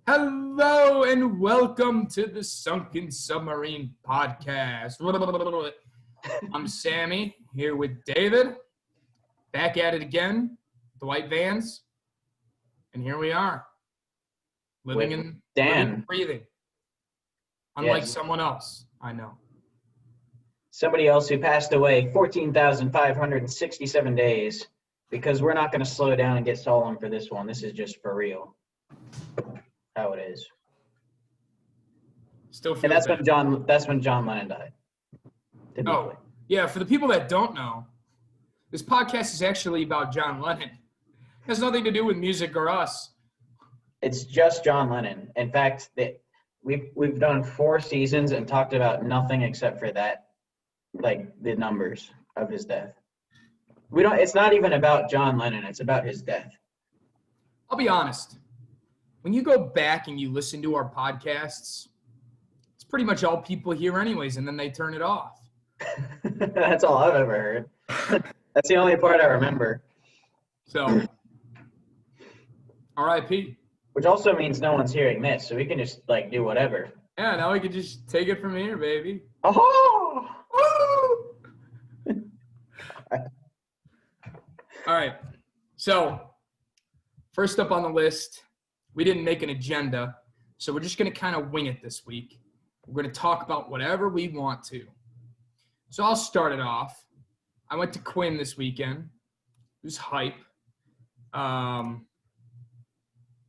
Hello and welcome to the Sunken Submarine Podcast. I'm Sammy, here with David. Back at it again, the White Vans. And here we are. Living and breathing. Unlike someone else, I know. Somebody else who passed away 14,567 days, because we're not going to slow down and get solemn for this one. This is just for real. How it is. Still feels and that's bad. when John Lennon died. Yeah, for the people that don't know, this podcast is actually about John Lennon. It has nothing to do with music or us. It's just John Lennon. In fact, we've done 4 seasons and talked about nothing except for that, like the numbers of his death. It's not even about John Lennon, it's about his death. I'll be honest. When you go back and you listen to our podcasts, it's pretty much all people hear anyways, and then they turn it off. That's all I've ever heard. That's the only part I remember. So, R.I.P. Which also means no one's hearing this, so we can just, do whatever. Yeah, now we can just take it from here, baby. Oh! All right. So, first up on the list, we didn't make an agenda, so we're just going to kind of wing it this week. We're going to talk about whatever we want to. So I'll start it off. I went to Quinn this weekend. It was hype.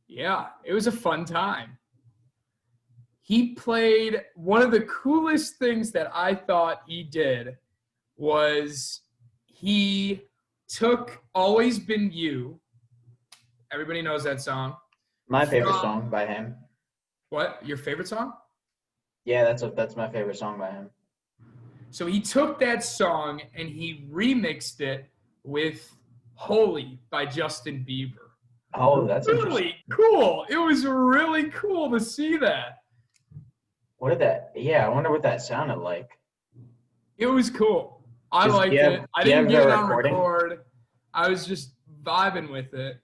Yeah, it was a fun time. He played one of the coolest things that I thought he did was he took Always Been You. Everybody knows that song. My favorite song by him. What? Your favorite song? Yeah, that's my favorite song by him. So he took that song and he remixed it with Holy by Justin Bieber. Oh, that's really cool. It was really cool to see that. I wonder what that sounded like. It was cool. I liked it. I didn't get it on record. I was just vibing with it.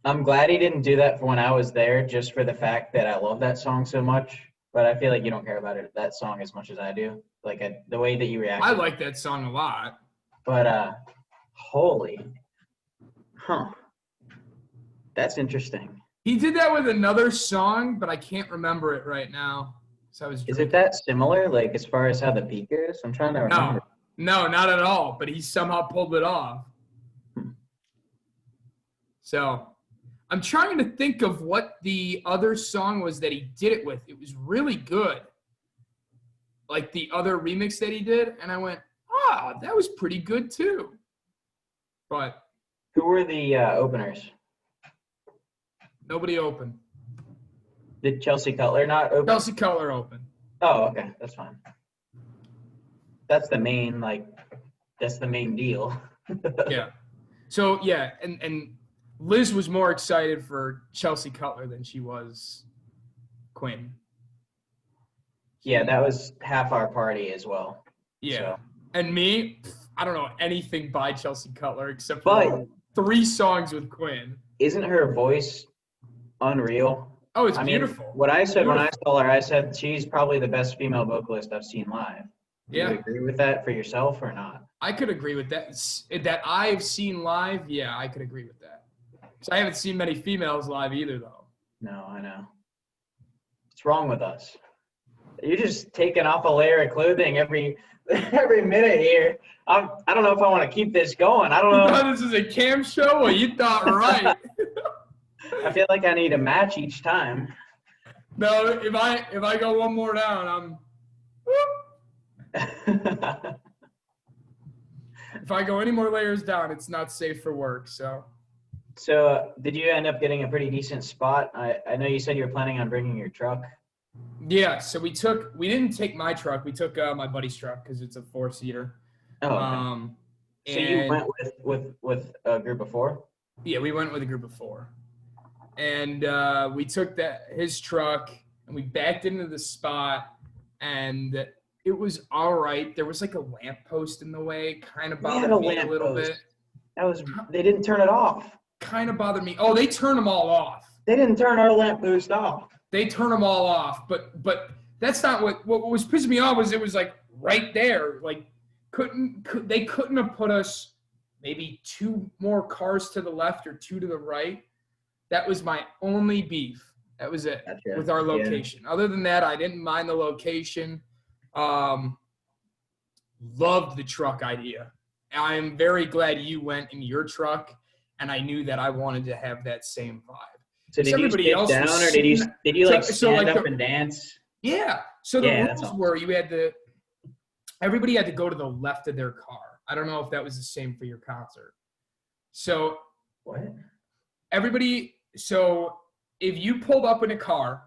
I'm glad he didn't do that for when I was there, just for the fact that I love that song so much. But I feel like you don't care about that song as much as I do. The way that you react. I like that song a lot. But Holy. That's interesting. He did that with another song, but I can't remember it right now. So Is it that similar, as far as how the beat is? I'm trying to remember. No, not at all. But he somehow pulled it off. So I'm trying to think of what the other song was that he did it with. It was really good. Like the other remix that he did. And I went, that was pretty good too. But who were the openers? Nobody opened. Did Chelsea Cutler not open? Chelsea Cutler opened. Oh, okay. That's fine. That's the main, that's the main deal. Yeah. So, yeah, and Liz was more excited for Chelsea Cutler than she was Quinn. Yeah, that was half our party as well. Yeah. So. And me, I don't know anything by Chelsea Cutler except for 3 songs with Quinn. Isn't her voice unreal? Oh, it's beautiful. What I said when I saw her, I said she's probably the best female vocalist I've seen live. Do you agree with that for yourself or not? I could agree with that. That I've seen live, yeah, I could agree with that. Because I haven't seen many females live either, though. No, I know. What's wrong with us? You're just taking off a layer of clothing every minute here. I don't know if I want to keep this going. I don't know. You thought this is a cam show? Well, you thought right. I feel like I need a match each time. No, if I go one more down, I'm. If I go any more layers down, it's not safe for work. So did you end up getting a pretty decent spot? I know you said you were planning on bringing your truck. Yeah, so we didn't take my truck. We took my buddy's truck because it's a 4-seater. Oh, okay. So you went with a group of 4? Yeah, we went with a group of 4. And we took his truck and we backed into the spot, and it was all right. There was a lamppost in the way, kind of bothered me a little bit. They didn't turn it off. Kind of bothered me. Oh, they turned them all off. They didn't turn our lamppost off. they turn them all off. But that's not what was pissing me off was it was like right there. Like they couldn't have put us maybe 2 more cars to the left or 2 to the right. That was my only beef. That was it with our location. Yeah. Other than that, I didn't mind the location. Loved the truck idea. I'm very glad you went in your truck, and I knew that I wanted to have that same vibe. So did you sit down, or did you like stand up and dance? Yeah. So the rules were everybody had to go to the left of their car. I don't know if that was the same for your concert. So what? So if you pulled up in a car,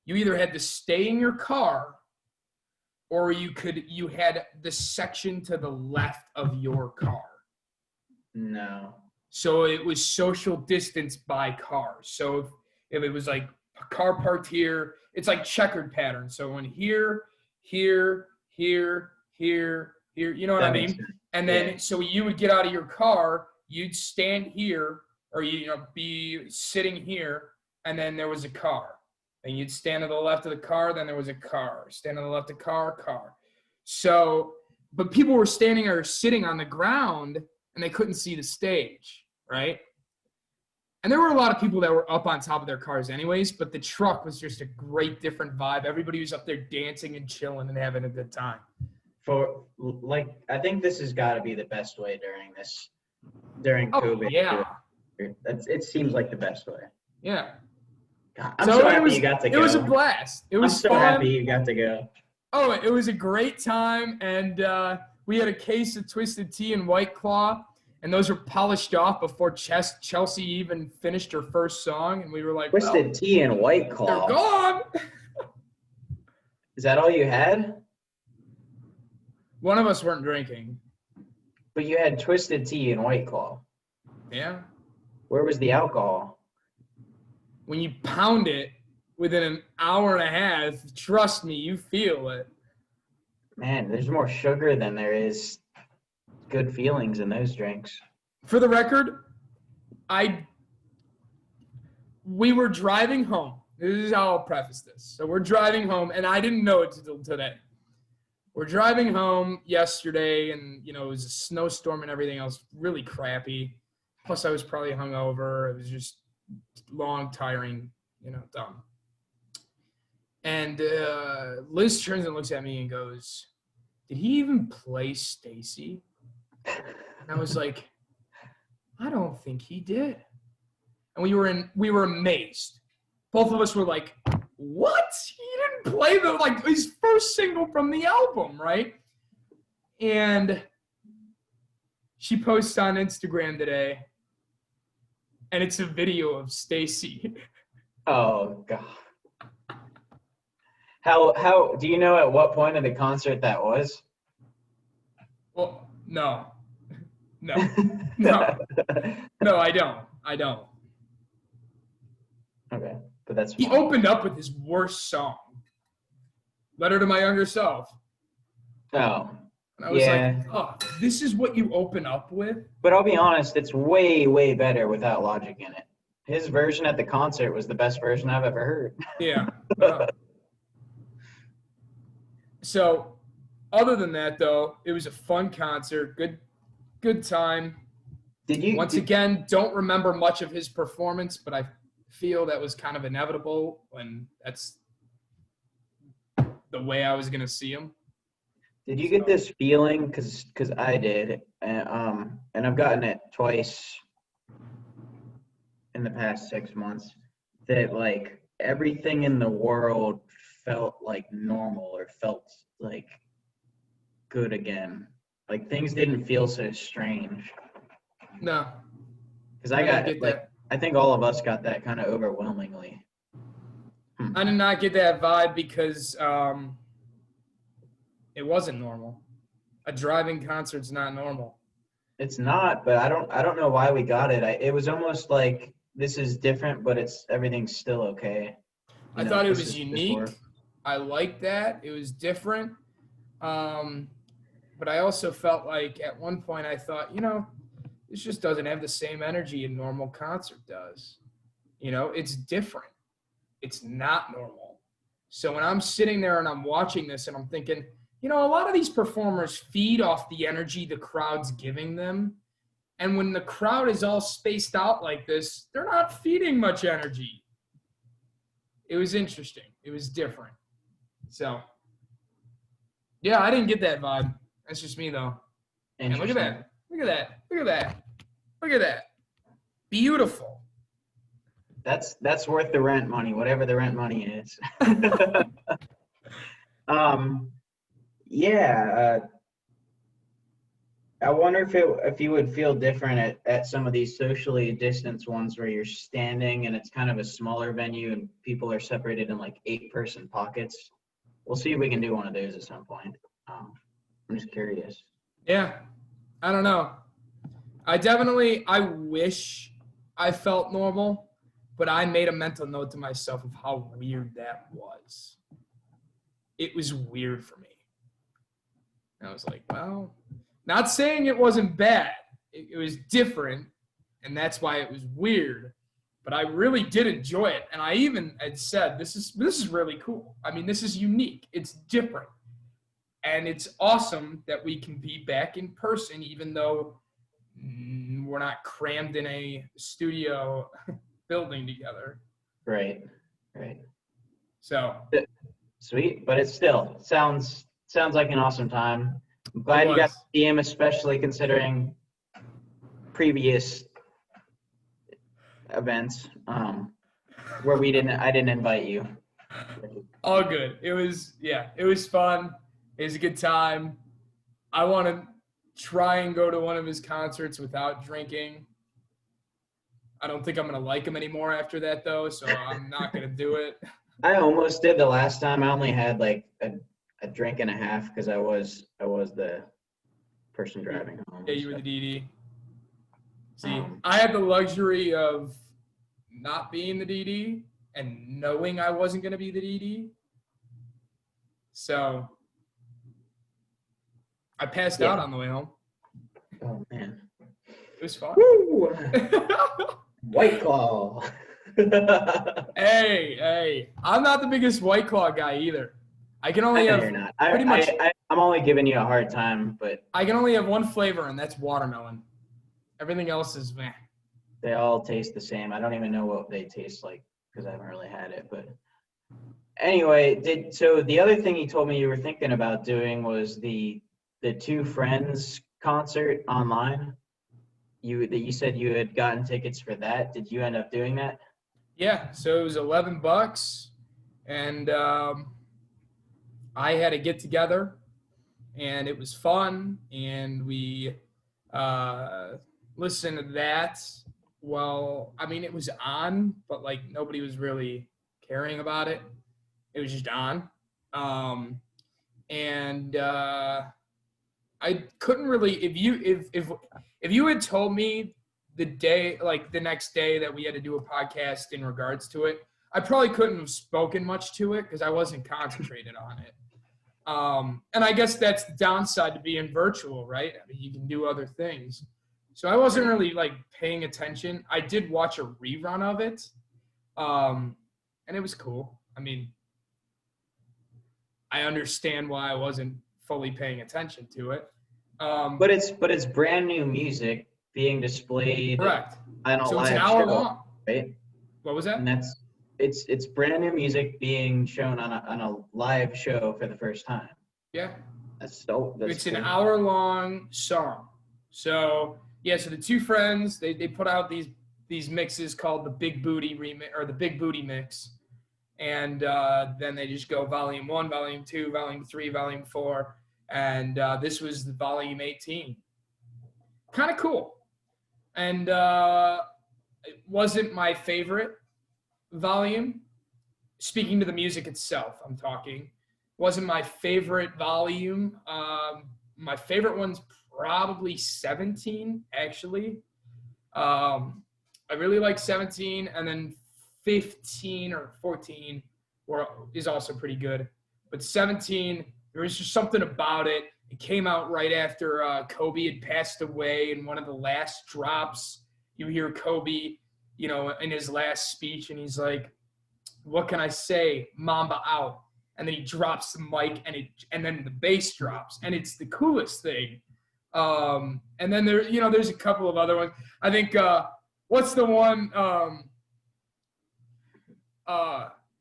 you either had to stay in your car or you had the section to the left of your car. No. So it was social distance by car. So if it was like a car parked here, it's like checkered pattern. So when here, you know what I mean? And then so you would get out of your car, you'd stand here, or be sitting here, and then there was a car. And you'd stand to the left of the car, then there was a car. Stand to the left of the car. So, but people were standing or sitting on the ground, and they couldn't see the stage, right? And there were a lot of people that were up on top of their cars anyways, but the truck was just a great different vibe. Everybody was up there dancing and chilling and having a good time. I think this has got to be the best way during COVID. Yeah. It seems like the best way. Yeah. God, I'm so happy you got to go. It was a blast. It was I'm so happy you got to go. Oh, it was a great time, and we had a case of Twisted Tea and White Claw, and those were polished off before Chelsea even finished her first song, and we were like, Twisted Tea and White Claw. They're gone. Is that all you had? One of us weren't drinking. But you had Twisted Tea and White Claw. Yeah. Where was the alcohol? When you pound it within an hour and a half, trust me, you feel it. Man, there's more sugar than there is good feelings in those drinks. For the record, we were driving home. This is how I'll preface this. So we're driving home, and I didn't know it until today. We're driving home yesterday, and, it was a snowstorm and everything else, really crappy. Plus, I was probably hungover. It was just long, tiring, dumb. And Liz turns and looks at me and goes, "Did he even play Stacy?" And I was like, "I don't think he did." And we were amazed. Both of us were like, "What? He didn't play his first single from the album, right?" And she posts on Instagram today, and it's a video of Stacy. Oh God. How do you know at what point of the concert that was? Well, no, I don't. Okay, but that's fine. He opened up with his worst song, "Letter to My Younger Self." Oh. And I was like, "Oh, this is what you open up with?" But I'll be honest, it's way, way better without Logic in it. His version at the concert was the best version I've ever heard. Yeah. So, other than that, though, it was a fun concert. Good time. Again, don't remember much of his performance, but I feel that was kind of inevitable when that's the way I was going to see him. Did you get this feeling, because I did, and I've gotten it twice in the past 6 months, that like everything in the world felt like normal or felt like good again? Like things didn't feel so strange. No. Because I think all of us got that kind of overwhelmingly. I did not get that vibe because it wasn't normal. A driving concert's not normal. It's not, but I don't know why we got it. It was almost like this is different, but everything's still okay. I thought it was unique. I liked that. It was different. But I also felt like at one point I thought, this just doesn't have the same energy a normal concert does. It's different. It's not normal. So when I'm sitting there and I'm watching this and I'm thinking, a lot of these performers feed off the energy the crowd's giving them. And when the crowd is all spaced out like this, they're not feeding much energy. It was interesting. It was different. So, yeah, I didn't get that vibe. That's just me, though. And look at that. Look at that. Look at that. Look at that. Beautiful. That's worth the rent money, whatever the rent money is. I wonder if you would feel different at some of these socially distanced ones where you're standing and it's kind of a smaller venue and people are separated in like 8-person pockets. We'll see if we can do one of those at some point. I'm just curious. Yeah, I don't know. I wish I felt normal, but I made a mental note to myself of how weird that was. It was weird for me. And I was like, well, not saying it wasn't bad. It was different, and that's why it was weird. But I really did enjoy it, and I even had said, this is really cool. I mean, this is unique. It's different. And it's awesome that we can be back in person, even though we're not crammed in a studio building together. Right. So sweet, but it still sounds like an awesome time. I'm glad you got to see him, especially considering previous events where I didn't invite you. All good. It was fun. It was a good time. I want to try and go to one of his concerts without drinking. I don't think I'm going to like him anymore after that, though, so I'm not going to do it. I almost did the last time. I only had like a drink and a half because I was the person driving home. Yeah, you were the DD. See, I had the luxury of not being the DD and knowing I wasn't going to be the DD. So I passed out on the way home. Oh, man. It was fun. Woo! White Claw. Hey, I'm not the biggest White Claw guy either. I can only have you're not. I'm only giving you a hard time, but I can only have one flavor, and that's watermelon. Everything else is meh. They all taste the same. I don't even know what they taste like because I haven't really had it. But anyway, so the other thing you told me you were thinking about doing was the Two Friends concert online. You said you had gotten tickets for that. Did you end up doing that? Yeah, so it was $11, and I had a get together, and it was fun, and we listened to that. Well, I mean, it was on, but like nobody was really caring about it. It was just on, and I couldn't really. If you had told me the next day that we had to do a podcast in regards to it, I probably couldn't have spoken much to it because I wasn't concentrated on it. And I guess that's the downside to being virtual, right? I mean, you can do other things. So I wasn't really like paying attention. I did watch a rerun of it, and it was cool. I mean, I understand why I wasn't fully paying attention to it. But it's brand new music being displayed. Correct. On a so live it's an hour show, long. right? What was that? And it's brand new music being shown on a live show for the first time. Yeah. It's cool. An hour long song. So yeah, so the Two Friends, they put out these mixes called the Big Booty remix or the Big Booty mix. And then they just go volume 1, volume 2, volume 3, volume 4. And this was the volume 18. Kind of cool. And it wasn't my favorite volume. Speaking to the music itself, I'm talking. Wasn't my favorite volume. My favorite one's probably 17, actually. I really like 17, and then 15 or 14 is also pretty good. But 17, there was just something about it. It came out right after Kobe had passed away, and one of the last drops, you hear Kobe, in his last speech, and he's like, What Can I Say, Mamba Out. And then he drops the mic and then the bass drops. And it's the coolest thing. And then there's a couple of other ones. I think, what's the one,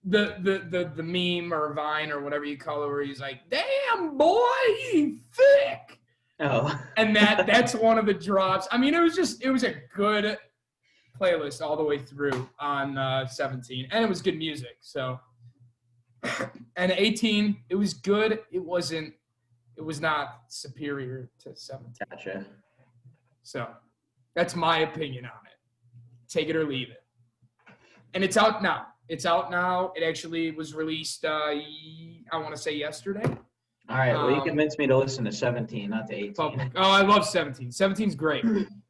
the meme or Vine or whatever you call it, where he's like, damn boy, you thick. Oh. And that's one of the drops. I mean, it was a good playlist all the way through on 17, and it was good music. So, and 18, it was good. It was not superior to 17. Gotcha. So, that's my opinion on it. Take it or leave it. And it's out now. It actually was released, I want to say yesterday. All right. Well, you convinced me to listen to 17, not to 18. Oh, I love 17. 17's great.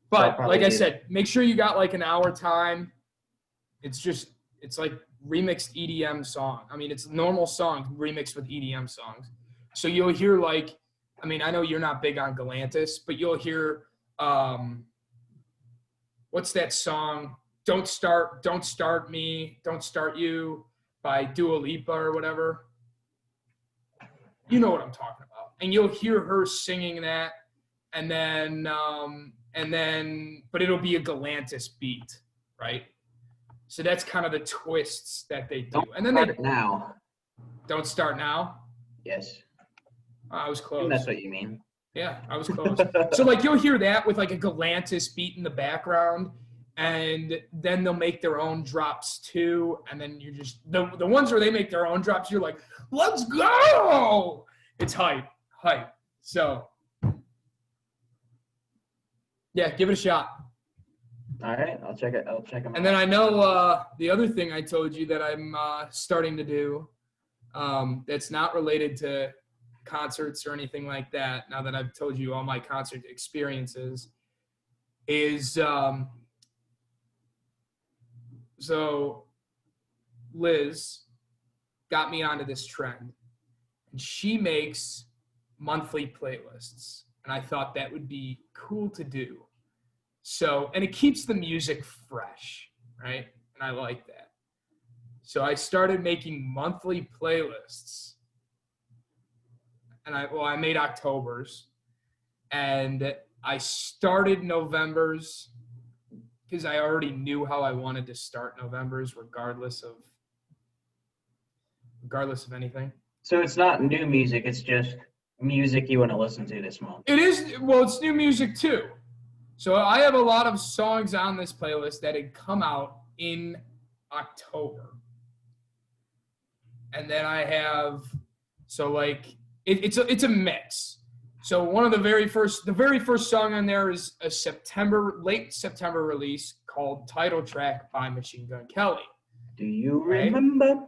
But like I said, make sure you got like an hour time. It's like remixed EDM song. I mean, it's normal songs remixed with EDM songs. So you'll hear I know you're not big on Galantis, but you'll hear, what's that song? Don't Start Me, Don't Start You by Dua Lipa or whatever. You know what I'm talking about. And you'll hear her singing that, and then but it'll be a Galantis beat, right? So that's kind of the twists that they do. And then Don't Start Now. Yes. I was close. That's what you mean. Yeah, I was close. So you'll hear that with a Galantis beat in the background, and then they'll make their own drops too. And then you just the ones where they make their own drops, you're like, let's go! It's hype. So yeah, give it a shot. All right, I'll check it. I'll check them out. And then I know the other thing I told you that I'm starting to do that's not related to concerts or anything like that, now that I've told you all my concert experiences, is so Liz got me onto this trend, and she makes monthly playlists, and I thought that would be cool to do. So, and it keeps the music fresh, right? And I like that. So I started making monthly playlists, and I made October's, and I started November's because I already knew how I wanted to start November's, regardless of anything. So it's not new music; it's just music you want to listen to this month. It is. Well, it's new music too. So I have a lot of songs on this playlist that had come out in October, and then I have it's a mix. So one of the very first song on there is a late September release called Title Track by Machine Gun Kelly. Do you remember?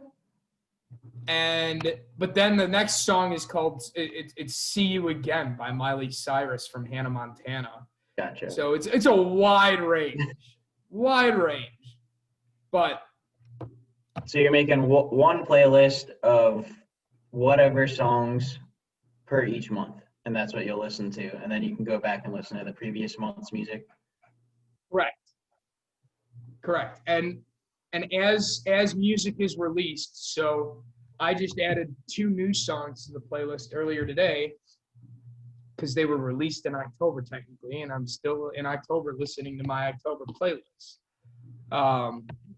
But then the next song is called it's See You Again by Miley Cyrus from Hannah Montana. Gotcha. So it's a wide range. But so you're making one playlist of whatever songs per each month, and that's what you'll listen to, and then you can go back and listen to the previous month's music. Correct. And as music is released, so I just added 2 new songs to the playlist earlier today because they were released in October technically, and I'm still in October listening to my October playlist.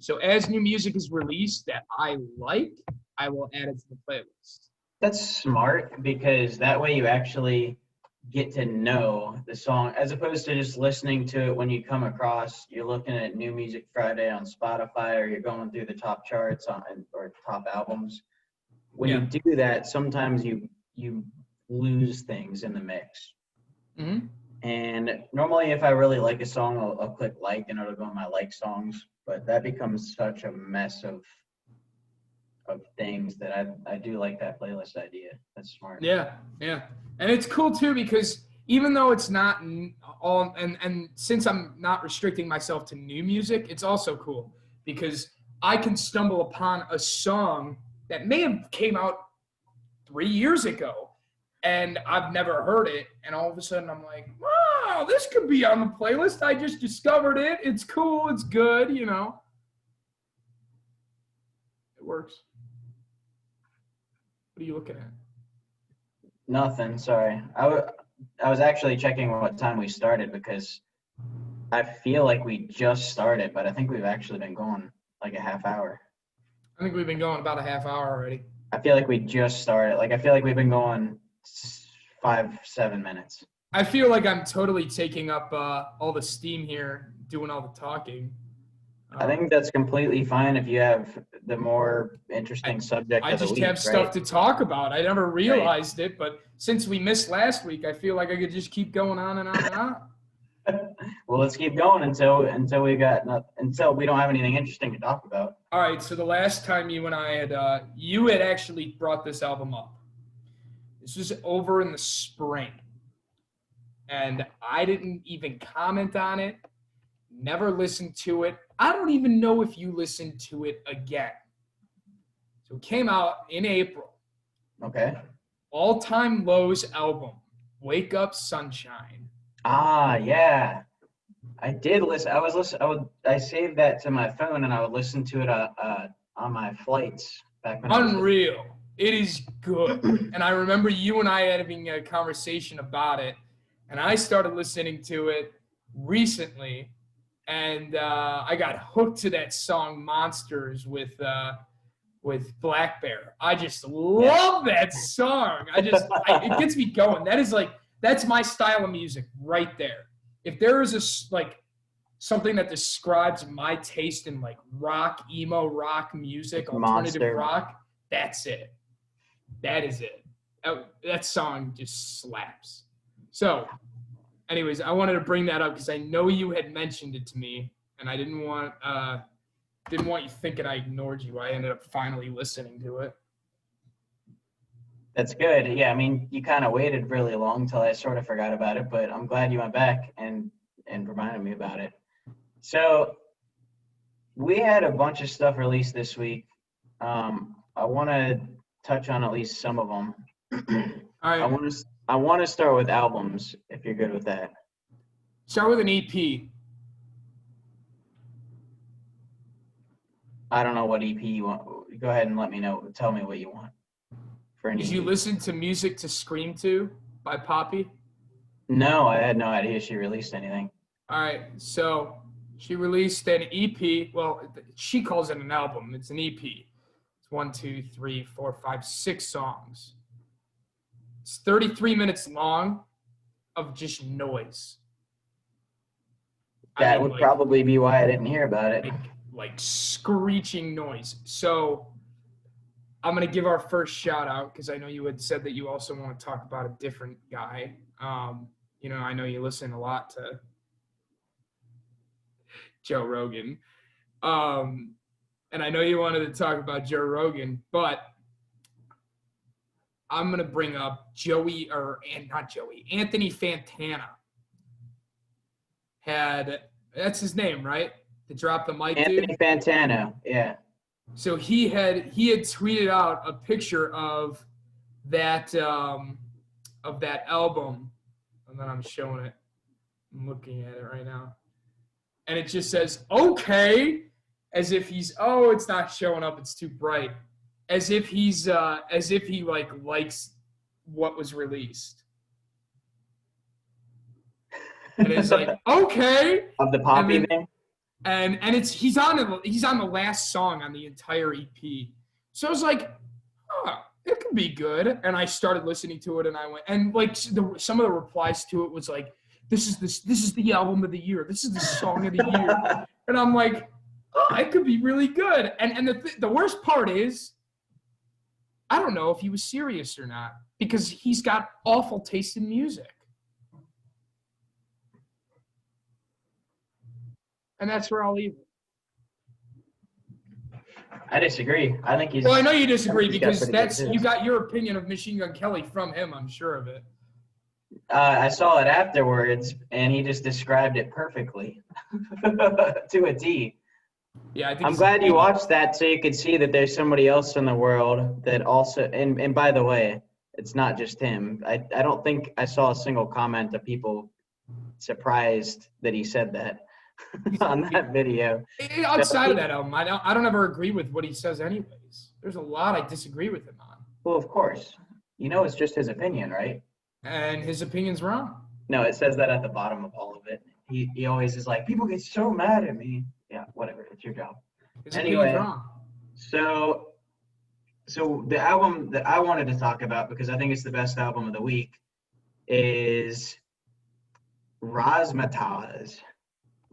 So as new music is released that I like, I will add it to the playlist. That's smart, because that way you actually get to know the song, as opposed to just listening to it when you come across. You're looking at New Music Friday on Spotify, or you're going through the top charts or top albums. When you do that, sometimes you lose things in the mix. Mm-hmm. And normally, if I really like a song, I'll click like, and it'll go on my like songs. But that becomes such a mess of things that I do like that playlist idea. That's smart. Yeah. And it's cool too, because even though it's not all, and since I'm not restricting myself to new music, it's also cool because I can stumble upon a song that may have came out 3 years ago and I've never heard it. And all of a sudden I'm like, wow, this could be on the playlist. I just discovered it. It's cool. It's good. It works. What are you looking at? Nothing. Sorry. I was actually checking what time we started because I feel like we just started, but I think we've actually been going like a half hour. I think we've been going about a half hour already. I feel like we just started. Like I feel like we've been going 5-7 minutes. I feel like I'm totally taking up all the steam here, doing all the talking. I think that's completely fine if you have the more interesting subject I of the just week, have stuff right? to talk about. I never realized it, but since we missed last week, I feel like I could just keep going on and on and on. Well, let's keep going until we don't have anything interesting to talk about. All right, so the last time you and I had you had actually brought this album up. This was over in the spring, and I didn't even comment on it. Never listened to it. I don't even know if you listened to it again. So it came out in April. Okay. All Time Low's album, Wake Up Sunshine. Ah, yeah. I did listen. I saved that to my phone and I would listen to it on my flights back when Unreal. It is good. And I remember you and I having a conversation about it, and I started listening to it recently, and I got hooked to that song "Monsters" with Black Bear. I just love that song. It gets me going. That's my style of music right there. If there is something that describes my taste in like rock, emo rock music, alternative rock, that's it. That is it. That song just slaps. So, anyways, I wanted to bring that up because I know you had mentioned it to me, and I didn't want you thinking I ignored you. I ended up finally listening to it. That's good. Yeah, I mean, you kind of waited really long till I sort of forgot about it, but I'm glad you went back and reminded me about it. So we had a bunch of stuff released this week. I want to touch on at least some of them. All right. I want to start with albums, if you're good with that. Start with an EP. I don't know what EP you want. Go ahead and let me know. Tell me what you want for an Did EP. you listen to Music to Scream To by Poppy? No, I had no idea she released anything. All right. So she released an EP. Well, she calls it an album. It's an EP. It's 1, 2, 3, 4, 5, 6 songs. It's 33 minutes long of just noise. That would probably be why I didn't hear about it. Like screeching noise. So I'm going to give our first shout out because I know you had said that you also want to talk about a different guy. I know you listen a lot to Joe Rogan. And I know you wanted to talk about Joe Rogan, but I'm going to bring up Anthony Fantana. That's his name, right? To drop the mic, Anthony Fantano, yeah. So he had tweeted out a picture of that album, and then I'm showing it. I'm looking at it right now, and it just says "okay," as if it's not showing up. It's too bright. As if he likes what was released. And it's like, okay. Of the Poppy thing? And he's on the last song on the entire EP. So I was like, it could be good. And I started listening to it, and I went, and like some of the replies to it was like, this is the album of the year. This is the song of the year. And I'm like, it could be really good. And the worst part is, I don't know if he was serious or not because he's got awful taste in music. And that's where I'll leave it. I disagree. I think he's. Well, I know you disagree because you got your opinion of Machine Gun Kelly from him. I'm sure of it. I saw it afterwards, and he just described it perfectly to a T. Yeah, I'm glad you watched that so you could see that there's somebody else in the world that also. And by the way, it's not just him. I don't think I saw a single comment of people surprised that he said that. on that video. Outside of that album, I don't ever agree with what he says anyways. There's a lot I disagree with him on. Well, of course. You know, it's just his opinion, right? And his opinion's wrong. No, it says that at the bottom of all of it. He always is like, people get so mad at me. Yeah, whatever. It's your job. His opinion's wrong. So the album that I wanted to talk about, because I think it's the best album of the week, is Razzmatazz.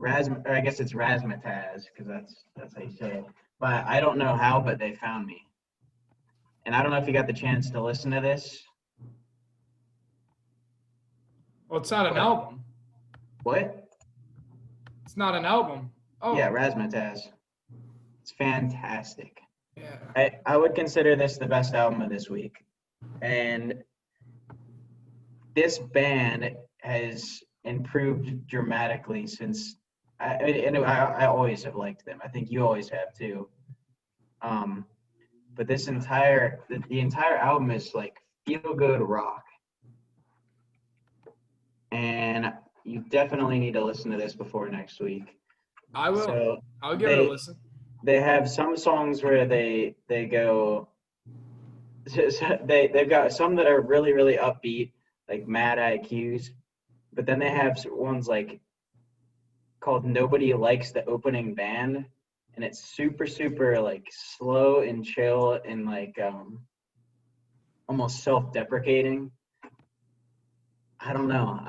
I guess it's Razzmatazz, because that's how you say it. But I don't know how, but they found me. And I don't know if you got the chance to listen to this. Well, it's not an album. What? It's not an album. Oh. Yeah, Razzmatazz. It's fantastic. Yeah. I would consider this the best album of this week. And this band has improved dramatically since I always have liked them. I think you always have too. But this entire the entire album is like feel good rock. And you definitely need to listen to this before next week. I will. So I'll give it a listen. They have some songs where they go. They've got some that are really, really upbeat, like Mad IQs, but then they have ones like called "Nobody Likes the Opening Band," and it's super, super like slow and chill and like almost self-deprecating. I don't know.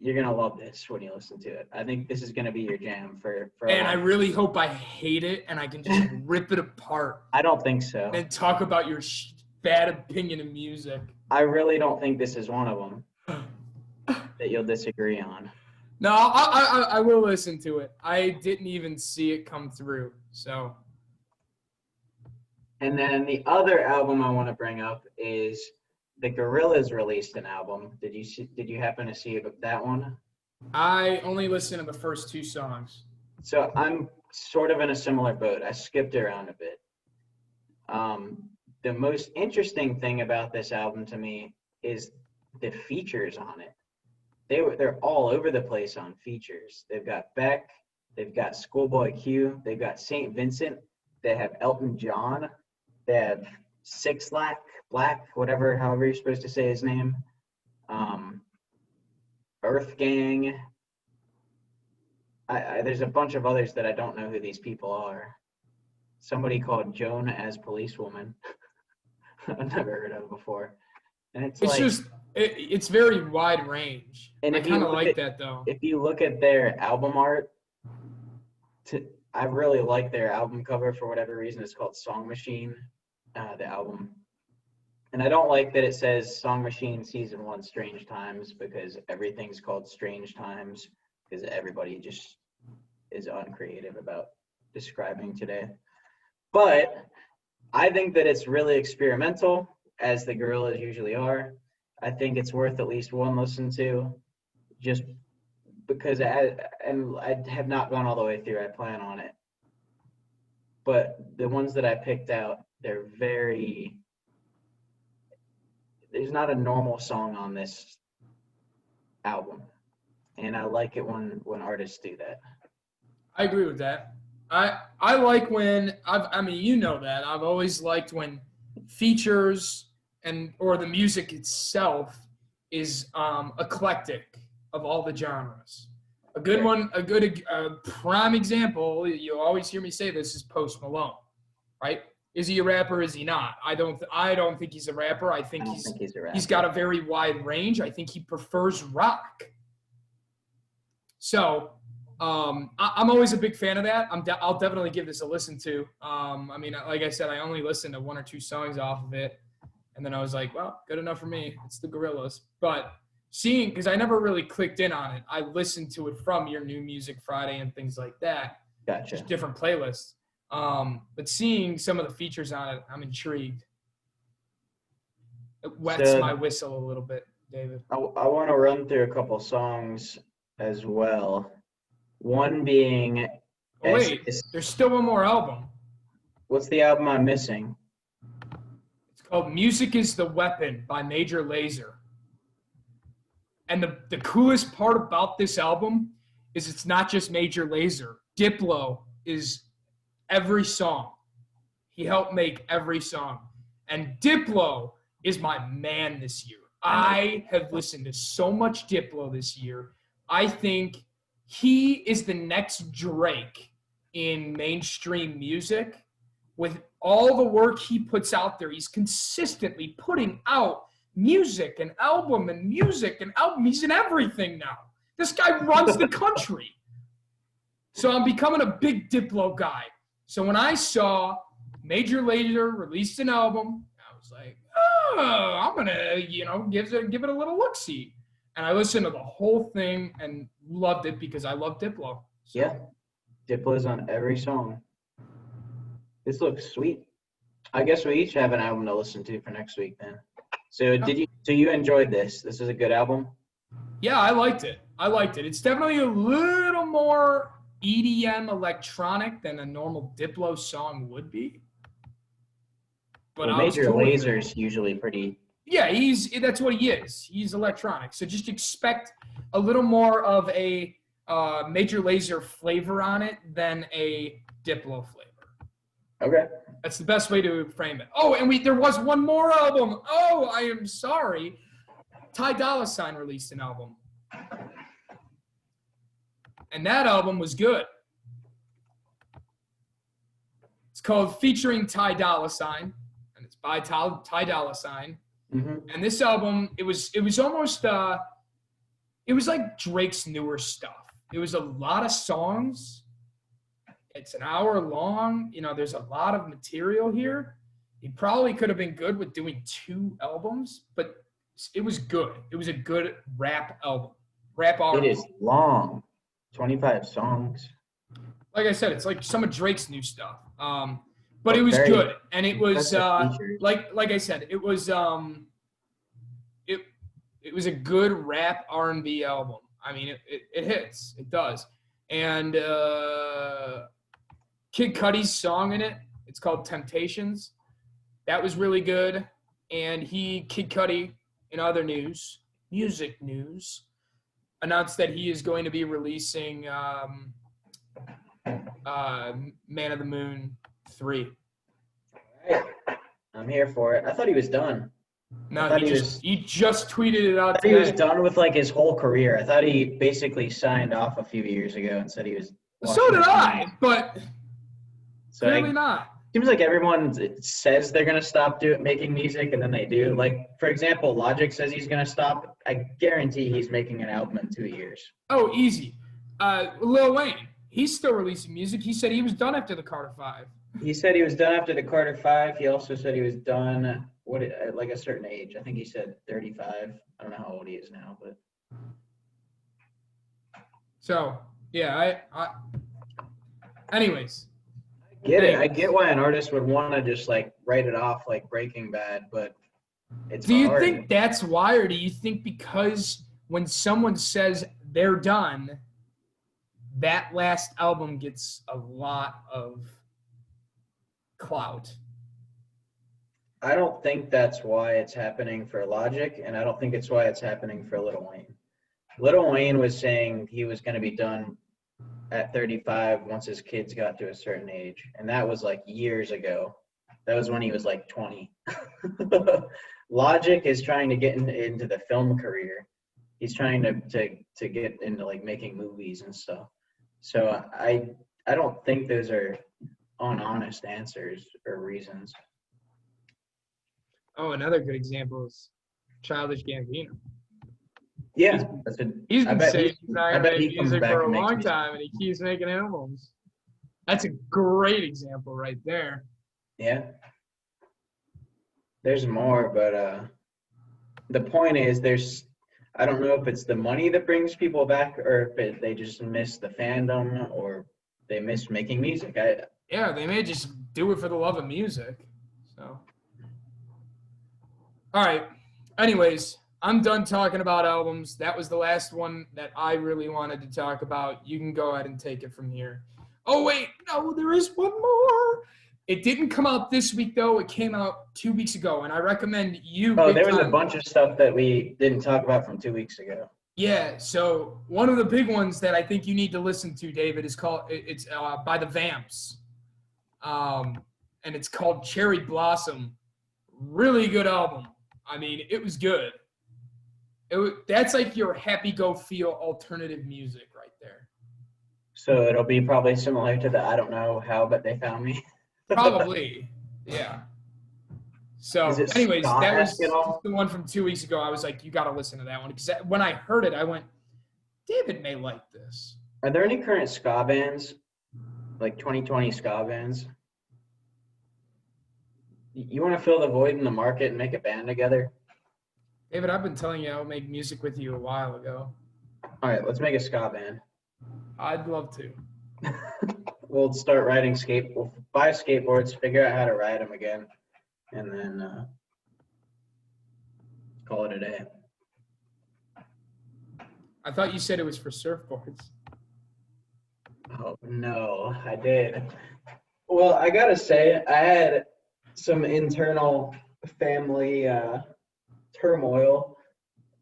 You're gonna love this when you listen to it. I think this is gonna be your jam for. And I really hope I hate it and I can just rip it apart. I don't think so. And talk about your bad opinion of music. I really don't think this is one of them that you'll disagree on. No, I will listen to it. I didn't even see it come through. So. And then the other album I want to bring up is the Gorillaz released an album. Did you happen to see that one? I only listened to the first 2 songs. So I'm sort of in a similar boat. I skipped around a bit. The most interesting thing about this album to me is the features on it. They're all over the place on features. They've got Beck, they've got Schoolboy Q, they've got St. Vincent, they have Elton John, they have Six Black, however you're supposed to say his name. Earth Gang. There's a bunch of others that I don't know who these people are. Somebody called Joan as Policewoman. I've never heard of before. And it's very wide range. And I kind of like that though. If you look at their album art, I really like their album cover for whatever reason. It's called Song Machine, the album. And I don't like that it says Song Machine Season 1 Strange Times, because everything's called Strange Times because everybody just is uncreative about describing today. But I think that it's really experimental, as the Gorillaz usually are. I think it's worth at least one listen to, just because I have not gone all the way through. I plan on it. But the ones that I picked out, there's not a normal song on this album. And I like it when artists do that. I agree with that. I like when you know that. I've always liked when features or the music itself is eclectic of all the genres. A good prime example, you always hear me say this, is Post Malone, right? Is he a rapper? Is he not? I don't think he's a rapper. I think he's a rapper. He's got a very wide range. I think he prefers rock. So I'm always a big fan of that. I'll definitely give this a listen to. Like I said, I only listened to 1 or 2 songs off of it. And then I was like, well, good enough for me. It's the Gorillaz. But because I never really clicked in on it, I listened to it from your New Music Friday and things like that. Gotcha. Just different playlists. But seeing some of the features on it, I'm intrigued. It wets my whistle a little bit, David. I want to run through a couple songs as well. One being... Wait, there's still one more album. What's the album I'm missing? It's called Music is the Weapon by Major Lazer. And the coolest part about this album is it's not just Major Lazer. Diplo is every song. He helped make every song. And Diplo is my man this year. I have listened to so much Diplo this year. I think he is the next Drake in mainstream music. With all the work he puts out there, he's consistently putting out music and album and music and album. He's in everything now. This guy runs the country. So I'm becoming a big Diplo guy. So when I saw Major Lazer released an album, I was like, oh, I'm going to, give it a little look-see. And I listened to the whole thing and loved it because I love Diplo. So. Yeah. Diplo's on every song. This looks sweet. I guess we each have an album to listen to for next week then. So you enjoyed this? This is a good album? Yeah, I liked it. It's definitely a little more EDM electronic than a normal Diplo song would be. But Major Lazer's usually pretty. Yeah, that's what he is. He's electronic. So just expect a little more of a Major Lazer flavor on it than a Diplo flavor. Okay. That's the best way to frame it. Oh, and there was one more album. Oh, I am sorry. Ty Dolla $ign released an album. And that album was good. It's called Featuring Ty Dolla $ign, and it's by Ty Dolla $ign. Mm-hmm. And this album, it was almost it was like Drake's newer stuff. It was a lot of songs. It's an hour long. There's a lot of material here. He probably could have been good with doing 2 albums, but it was good. It was a good rap album. Rap album. It is long. 25 songs. Like I said, it's like some of Drake's new stuff. But it was good. And it was like I said, it was it was a good rap R&B album. I mean, it hits. It does. And Kid Cudi's song in it, it's called Temptations. That was really good. And Kid Cudi, in other news, music news, announced that he is going to be releasing Man of the Moon 3. All right. I'm here for it. I thought he was done. No, he just tweeted it out today. He was done with his whole career. I thought he basically signed off a few years ago and said he was. So did I, but clearly not. Seems like everyone says they're gonna stop making music, and then they do. Like, for example, Logic says he's gonna stop. I guarantee he's making an album in 2 years. Oh, easy. Lil Wayne, he's still releasing music. He said he was done after the Carter 5. He said he was done after the Carter 5. He also said he was done like a certain age. I think he said 35. I don't know how old he is now, but. So yeah, anyways. I get why an artist would want to just write it off like Breaking Bad, but it's Do you think that's why, or do you think because when someone says they're done, that last album gets a lot of clout? I don't think that's why it's happening for Logic, and I don't think it's why it's happening for Lil Wayne. Lil Wayne was saying he was going to be done at 35 once his kids got to a certain age, and that was years ago. That was when he was 20. Logic is trying to get into the film career. He's trying to get into making movies and stuff. So I don't think those are honest answers or reasons. Oh, another good example is Childish Gambino. Yeah, he's been saying he's not going to make music for a long time, and he keeps making albums. That's a great example right there. Yeah. There's more, but the point is I don't know if it's the money that brings people back or if they just miss the fandom or they miss making music. Yeah, they may just do it for the love of music. So, all right. Anyways, I'm done talking about albums. That was the last one that I really wanted to talk about. You can go ahead and take it from here. Oh, wait. No, there is one more. It didn't come out this week, though. It came out 2 weeks ago, and I recommend you. Oh, there was a bunch of stuff that we didn't talk about from 2 weeks ago. Yeah, so one of the big ones that I think you need to listen to, David, is called it's by the Vamps, and it's called Cherry Blossom. Really good album. I mean, it was good. That's like your happy go feel alternative music right there. So it'll be probably similar to the I don't know how, but they found me. Probably, yeah. Is So, it anyways, that ska-esque at was all? the one from 2 weeks ago. I was like, you got to listen to that one because when I heard it, I went, David may like this. Are there any current ska bands, like 2020 ska bands? You want to fill the void in the market and make a band together? David, I've been telling you I would make music with you a while ago. All right, let's make a ska band. I'd love to. We'll start we'll buy skateboards, figure out how to ride them again, and then call it a day. I thought you said it was for surfboards. Oh, no, I did. Well, I gotta say, I had some internal family turmoil,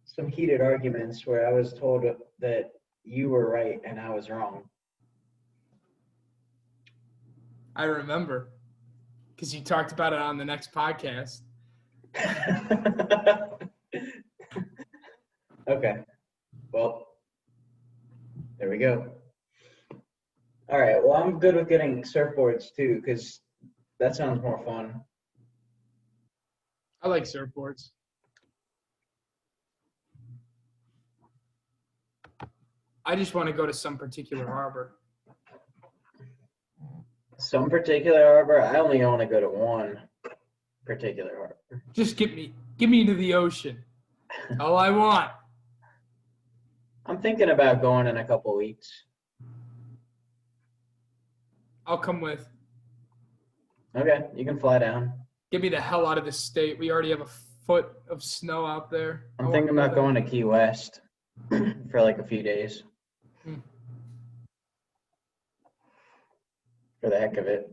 some heated arguments where I was told that you were right and I was wrong. I remember because you talked about it on the next podcast. Okay. Well, there we go. All right. Well, I'm good with getting surfboards too, because that sounds more fun. I like surfboards. I just want to go to some particular harbor. Some particular harbor? I only want to go to one particular harbor. Just get me to the ocean. All I want. I'm thinking about going in a couple weeks. I'll come with. Okay, you can fly down. Get me the hell out of this state. We already have a foot of snow out there. I'm thinking about going to Key West for like a few days. For the heck of it.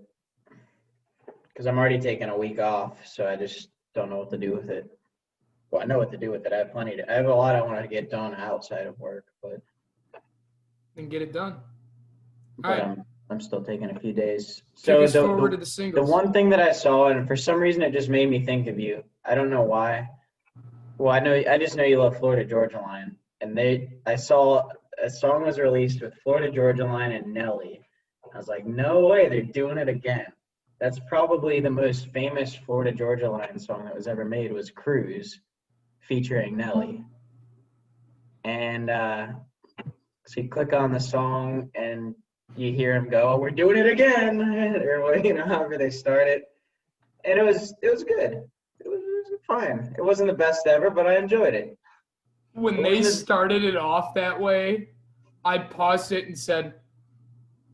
Because I'm already taking a week off, so I just don't know what to do with it. Well, I know what to do with it. I have a lot I want to get done outside of work, but Then get it done. All but right. I'm still taking a few days. Take us forward to the singles. The one thing that I saw, and for some reason it just made me think of you. I don't know why. Well, I just know you love Florida Georgia Line, and I saw a song was released with Florida Georgia Line and Nelly. I was like, no way, they're doing it again. That's probably the most famous Florida Georgia Line song that was ever made was Cruise, featuring Nelly. And so you click on the song and you hear him go, oh, we're doing it again, or however they start it. And it was good. It was fine. It wasn't the best ever, but I enjoyed it. When they started it off that way, I paused it and said,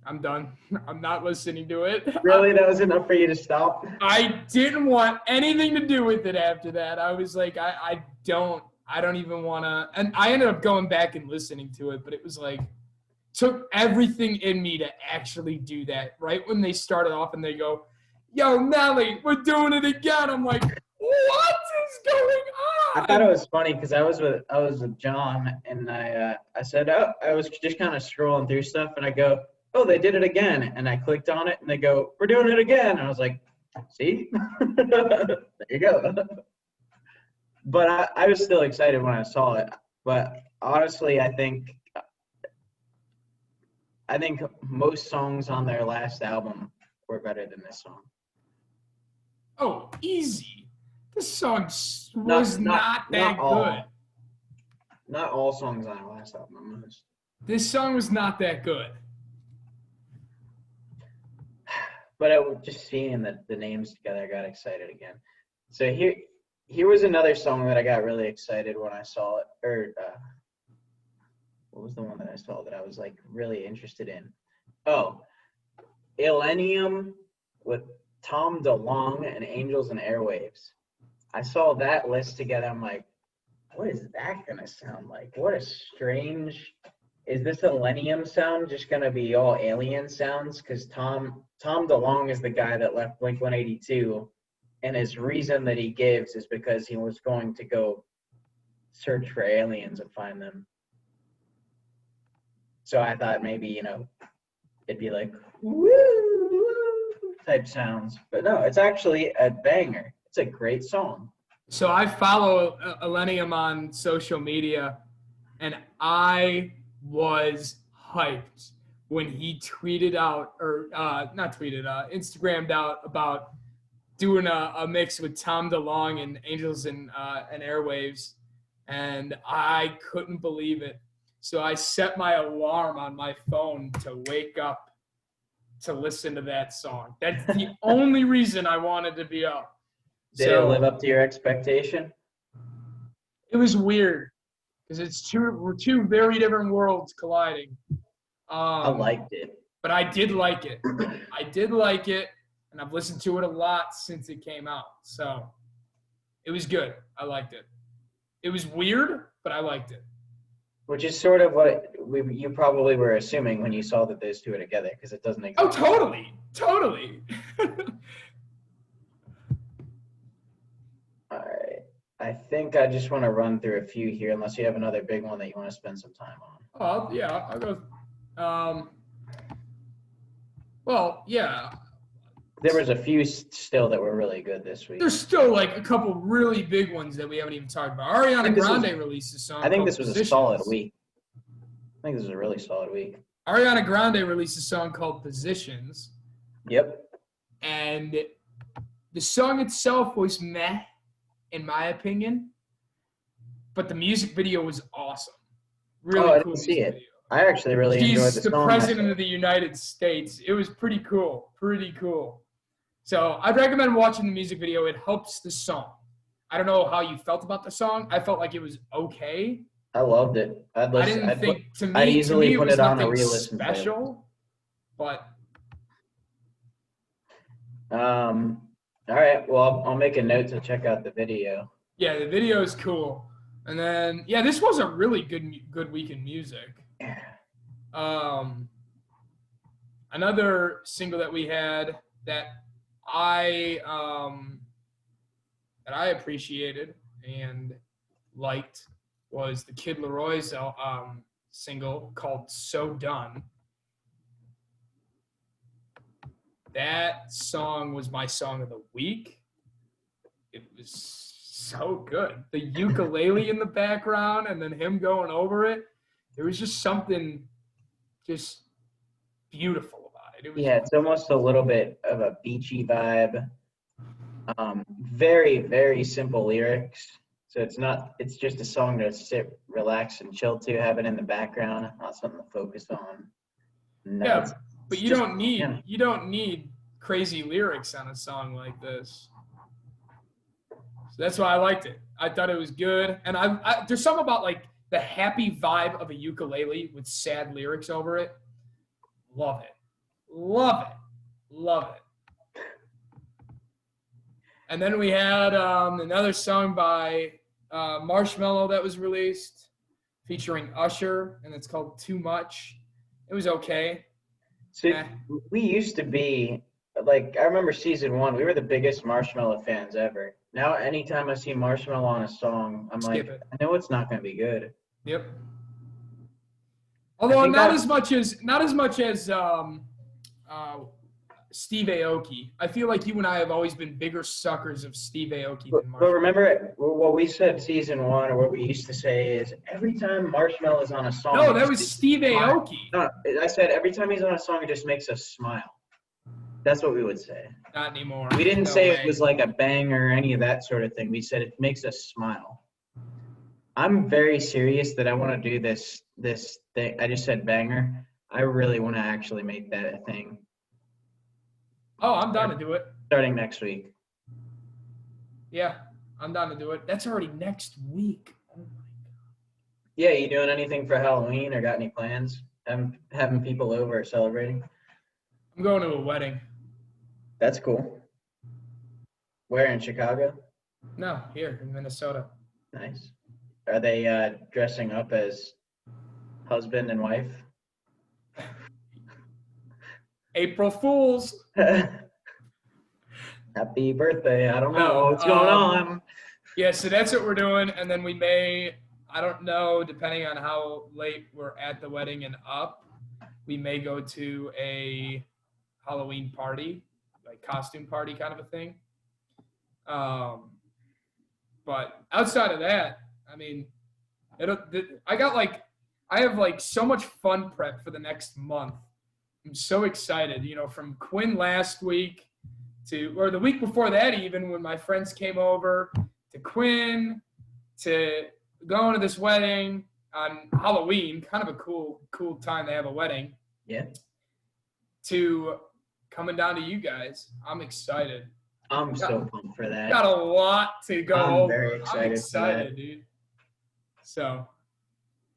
I'm done. I'm not listening to it. Really? That was enough for you to stop? I didn't want anything to do with it after that. I was like, I don't even want to. And I ended up going back and listening to it, but it was like, took everything in me to actually do that. Right when they started off and they go, yo, Nelly, we're doing it again. I'm like, what is going on? I thought it was funny because I was with John, and I said, oh, I was just kind of scrolling through stuff, and I go, oh, they did it again. And I clicked on it, and they go, we're doing it again. And I was like, see? There you go. But I was still excited when I saw it. But honestly, I think most songs on their last album were better than this song. Oh, easy. This song was not that good. Not all songs on their last album. This song was not that good. But just seeing the names together, I got excited again. So here was another song that I got really excited when I saw it. What was the one that I saw that I was like really interested in? Oh, Illenium with Tom DeLonge and Angels and Airwaves. I saw that list together. I'm like, what is that gonna sound like? What a strange. Is this Illenium sound just gonna be all alien sounds? Because Tom DeLonge is the guy that left Blink-182, and his reason that he gives is because he was going to go search for aliens and find them. So I thought maybe, it'd be like, woo type sounds. But no, it's actually a banger. It's a great song. So I follow Elenium on social media, and I was hyped when he tweeted out, or not tweeted, Instagrammed out about doing a mix with Tom DeLonge and Angels and Airwaves, and I couldn't believe it. So I set my alarm on my phone to wake up to listen to that song. That's the only reason I wanted to be up. Did it live up to your expectation? It was weird because we're two very different worlds colliding. I liked it. But I did like it. I did like it, and I've listened to it a lot since it came out. So it was good. I liked it. It was weird, but I liked it. Which is sort of what you probably were assuming when you saw that those two are together, because it doesn't exist. Oh, totally. All right. I think I just want to run through a few here, unless you have another big one that you want to spend some time on. Oh, yeah, I'll go. Well, yeah. There was a few still that were really good this week. There's still like a couple really big ones that we haven't even talked about. Ariana Grande released a song. I think this was Positions. a solid week. I think this was a really solid week. Ariana Grande released a song called Positions. Yep. And the song itself was meh, in my opinion. But the music video was awesome. Really I cool didn't see it. video. I actually really enjoyed the She's the song. president of the United States. It was pretty cool. So I'd recommend watching the music video. It helps the song. I don't know how you felt about the song. I felt like it was okay. I loved it. I'd I'd easily put it on a re-listen special, but all right. Well, I'll make a note to check out the video. Yeah, the video is cool. And then this was a really good week in music. Another single that we had that I appreciated and liked was the Kid LAROI's single called "So Done." That song was my song of the week. It was so good. The ukulele in the background and then him going over it. There was just something just beautiful about it. It's almost a little bit of a beachy vibe. Very, very simple lyrics. So it's just a song to sit, relax, and chill to, have it in the background, not something to focus on. No, yeah, but you don't need crazy lyrics on a song like this. So that's why I liked it. I thought it was good. And there's something about like the happy vibe of a ukulele with sad lyrics over it. Love it. And then we had another song by Marshmello that was released featuring Usher, and it's called Too Much. It was okay. So we used to be, like, I remember season 1, we were the biggest Marshmello fans ever. Now, anytime I see Marshmello on a song, I'm like, I know it's not going to be good. Yep. Although not as much as Steve Aoki. I feel like you and I have always been bigger suckers of Steve Aoki than Marshmello. But remember what we said season 1, or what we used to say is every time Marshmello is on a song. No, that was Steve Aoki. No, I said every time he's on a song, it just makes us smile. That's what we would say. Not anymore. We didn't say it was like a bang or any of that sort of thing. We said it makes us smile. I'm very serious that I want to do this thing. I just said banger. I really want to actually make that a thing. Oh, I'm down to do it. Starting next week. Yeah, I'm down to do it. That's already next week. Oh my God. Yeah, you doing anything for Halloween or got any plans? Having people over or celebrating? I'm going to a wedding. That's cool. Where, in Chicago? No, here in Minnesota. Nice. Are they dressing up as husband and wife? April Fools. Happy birthday. I don't know what's going on. Yeah, so that's what we're doing. And then we may I don't know, depending on how late we're at the wedding and up, we may go to a Halloween party, like costume party kind of a thing. But outside of that, I mean, I have like so much fun prep for the next month. I'm so excited, from Quinn last week or the week before that, even when my friends came over, to Quinn, to going to this wedding on Halloween, kind of a cool time to have a wedding. Yeah. To coming down to you guys. I'm excited. I'm so pumped for that. Got a lot to go over. Very excited. I'm excited, dude. So.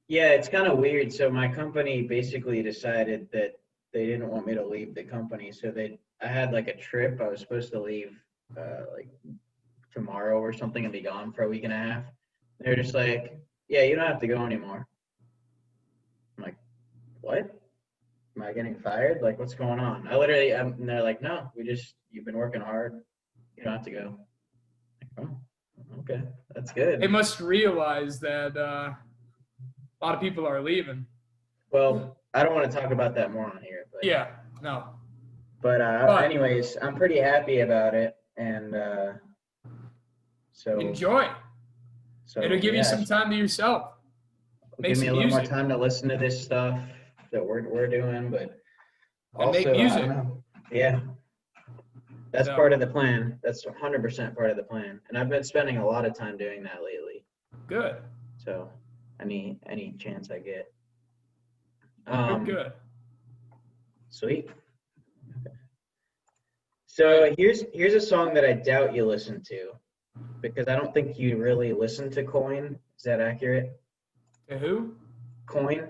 Yeah, it's kind of weird. So my company basically decided that they didn't want me to leave the company. So I had like a trip. I was supposed to leave like tomorrow or something and be gone for a week and a half. They're just like, yeah, you don't have to go anymore. I'm like, what? Am I getting fired? Like, what's going on? And they're like, no, you've been working hard. You don't have to go. Like, oh, okay, that's good. They must realize that a lot of people are leaving. Well, I don't want to talk about that more on here. But, yeah, no. But anyways, I'm pretty happy about it. And so. Enjoy. So, it'll give you some time to yourself. Give me a little more time to listen to this stuff that we're doing, but also, make music. Yeah, that's part of the plan. That's 100% part of the plan, and I've been spending a lot of time doing that lately. Good. So, any chance I get. Good. Sweet. Okay. So here's a song that I doubt you listen to, because I don't think you really listen to Coin. Is that accurate? To who? Coin?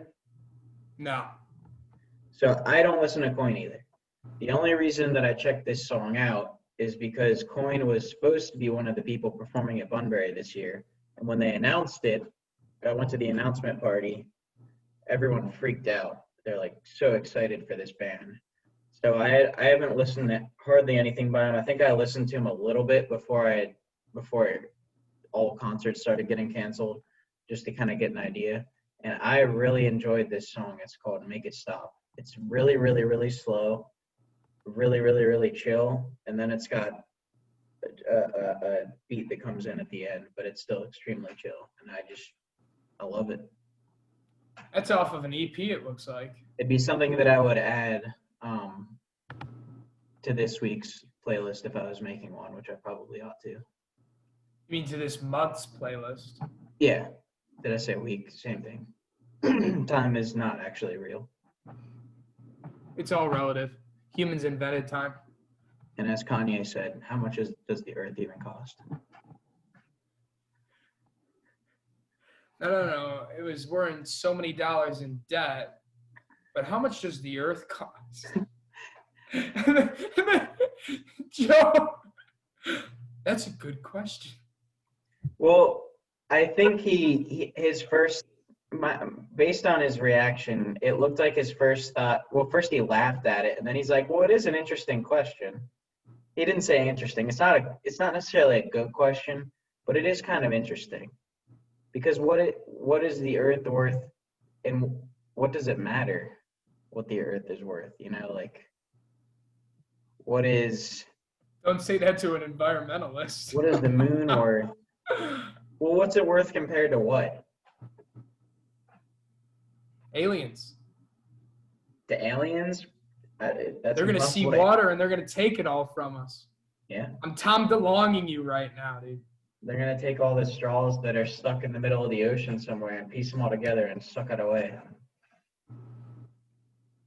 No. So I don't listen to Coin either. The only reason that I checked this song out is because Coin was supposed to be one of the people performing at Bunbury this year. And when they announced it, I went to the announcement party. Everyone freaked out. They're like so excited for this band. So I haven't listened to hardly anything by him. I think I listened to him a little bit before all concerts started getting canceled, just to kind of get an idea. And I really enjoyed this song. It's called Make It Stop. It's really, really, really slow, really, really, really chill. And then it's got a beat that comes in at the end, but it's still extremely chill. And I love it. That's off of an EP, it looks like. It'd be something that I would add to this week's playlist if I was making one, which I probably ought to. You mean to this month's playlist? Yeah. Did I say week? Same thing. Time is not actually real. It's all relative. Humans invented time. And as Kanye said, how much does the earth even cost? No. We're in so many dollars in debt, but how much does the earth cost? Joe, that's a good question. Well, I think based on his reaction, it looked like his first thought, well, first he laughed at it, and then he's like, well, it is an interesting question. He didn't say interesting. It's not necessarily a good question, but it is kind of interesting. Because what is the earth worth, and what does it matter what the earth is worth? Like, what is... Don't say that to an environmentalist. What is the moon worth? Well, what's it worth compared to what? Aliens. The aliens? They're going to see water and they're going to take it all from us. Yeah. I'm Tom DeLonging you right now, dude. They're going to take all the straws that are stuck in the middle of the ocean somewhere and piece them all together and suck it away.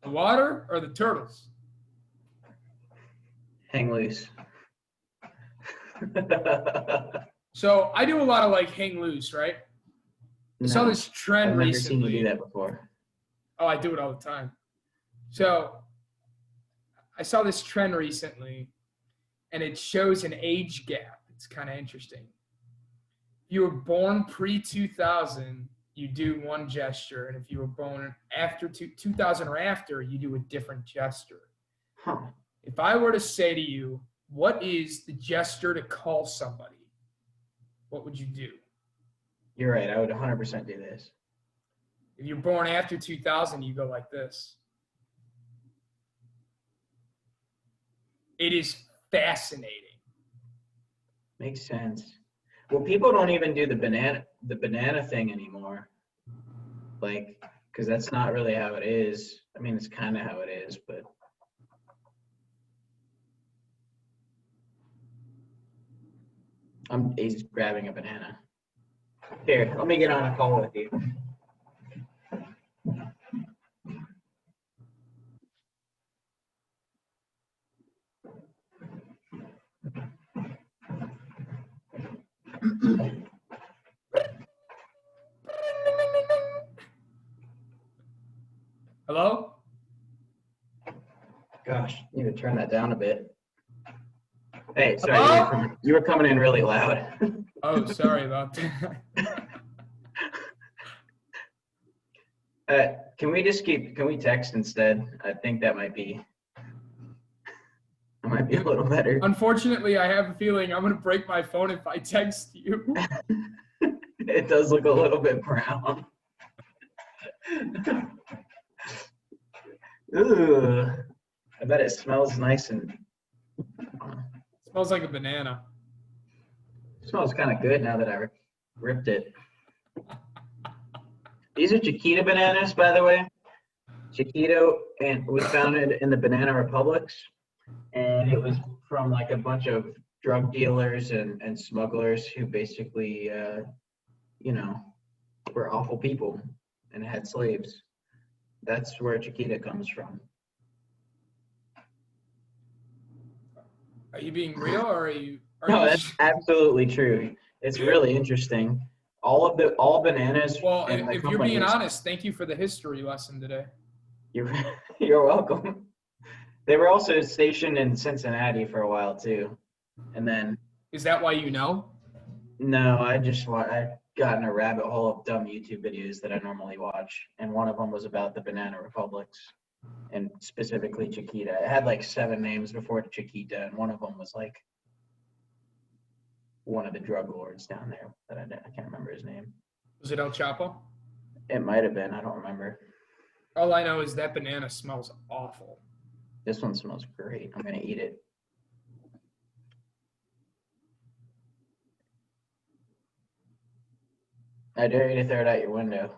The water or the turtles? Hang loose. So I do a lot of hang loose, right? I saw this trend I've never recently. seen you do that before. Oh, I do it all the time. So I saw this trend recently, and it shows an age gap. It's kind of interesting. If you were born pre-2000, you do one gesture, and if you were born after 2000 or after, you do a different gesture. Huh. If I were to say to you, what is the gesture to call somebody? What would you do? You're right. I would 100% do this. If you're born after 2000, you go like this. It is fascinating. Makes sense. Well, people don't even do the banana thing anymore. Like, because that's not really how it is. I mean, it's kind of how it is, but. He's grabbing a banana. Here, let me get on a call with you. Hello? Gosh, you need to turn that down a bit. Hey, sorry, Hello? you were coming in really loud. Oh, sorry about that. Can we text instead? I think that might be a little better. Unfortunately, I have a feeling I'm going to break my phone if I text you. It does look a little bit brown. Ooh, I bet it smells nice and. Smells like a banana. It smells kind of good now that I ripped it. These are Chiquita bananas, by the way. Chiquita and was founded in the Banana Republics, and it was from like a bunch of drug dealers and smugglers who basically, were awful people and had slaves. That's where Chiquita comes from. Are you being real, or are you? No, that's absolutely true. It's really interesting. All bananas. Well, and if you're being honest, thank you for the history lesson today. You're welcome. They were also stationed in Cincinnati for a while too, and then. Is that why you know? No, I got in a rabbit hole of dumb YouTube videos that I normally watch, and one of them was about the Banana Republics, and specifically Chiquita. It had like 7 names before Chiquita, and one of them was like one of the drug lords down there that I can't remember his name. Was it El Chapo? It might have been. I don't remember. All I know is that banana smells awful. This one smells great. I'm gonna eat it. I dare you to throw it out your window.